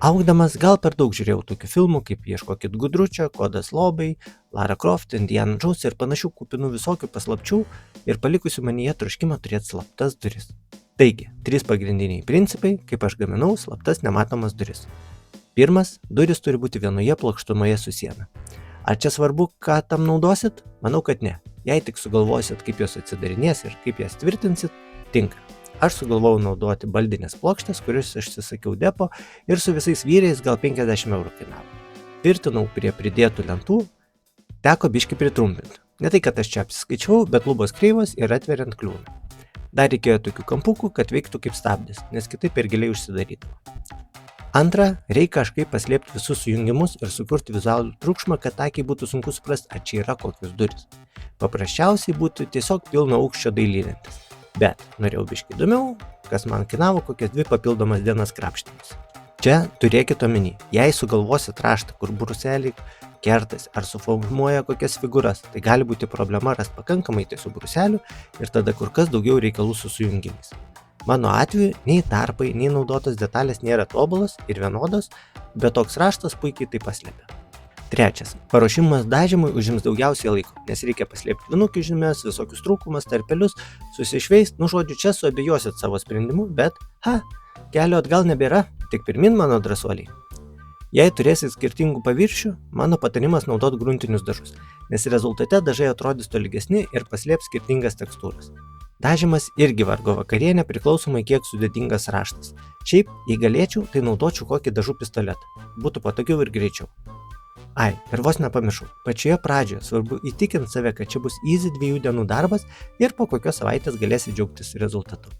Augdamas gal per daug žiūrėjau tokių filmų kaip Ieškokit gudručio, Kodas lobai, Lara Croft, Indiana Jones ir panašių kupinų visokių paslapčių ir palikusių manyje troškimą turėti slaptas duris. Taigi, 3 pagrindiniai principai, kaip aš gaminau slaptas nematomas duris. Pirmas, duris turi būti vienoje plokštumoje su siena. Ar čia svarbu, ką tam naudosit? Manau, kad ne. Jei tik sugalvosit, kaip jos atsidarinės ir kaip jas tvirtinsit, tinka. Aš sugalvojau naudoti baldinės plokštės, kuris užsisakiau depo ir su visais vyriais gal 50 € kainavo. Tvirtinau prie pridėtų lentų, teko biškį pritrumpinti. Ne tai, kad aš čia apsiskaičiau, bet lubos kreivos ir atveriant kliūną. Dar reikėjo tokių kampukų, kad veiktų kaip stabdis, nes kitaip per giliai užsidarydavo. Antra, reikia kažkaip paslėpti visus sujungimus ir sukurti vizualų triukšmą, kad akiai būtų sunku suprasti, ar čia yra kokios duris. Paprasčiausiai būtų tiesiog pilno aukščio dailinantis. Bet norėjau biškį įdomiau, kas man kainavo kokias 2 papildomas dienas krapštymus. Čia turėkit omeny, jei sugalvosit raštą, kur brūselį kertas ar suformuoja kokias figūras, tai gali būti problema rasti pakankamai tiesių brūselių ir tada kur kas daugiau reikalų su sujungimais. Mano atveju nei tarpai, nei naudotos detalės nėra tobulos ir vienodos, bet toks raštas puikiai tai paslėpia. Trečias, paruošimas dažymui užims daugiausiai laiko, nes reikia paslėpti vinukių žymės, visokius trūkumus, tarpelius, susišveist, žodžiu, čia suabejosit savo sprendimu, bet, kelio atgal nebėra, tik pirmin mano drąsuoliai. Jei turėsit skirtingų paviršių, mano patarimas naudoti gruntinius dažus, nes rezultate dažai atrodys tolygesni ir paslėps skirtingas tekstūras. Dažymas irgi vargo vakarienė priklausomai kiek sudėtingas raštas. Šiaip, jei galėčiau, tai naudočiau kokį dažų pistoletą. Būtų patogiau ir greičiau. Ir vos nepamiršau, pačioje pradžioje svarbu įtikinti save, kad čia bus easy 2 dienų darbas ir po kokios savaitės galėsi džiaugtis rezultatu.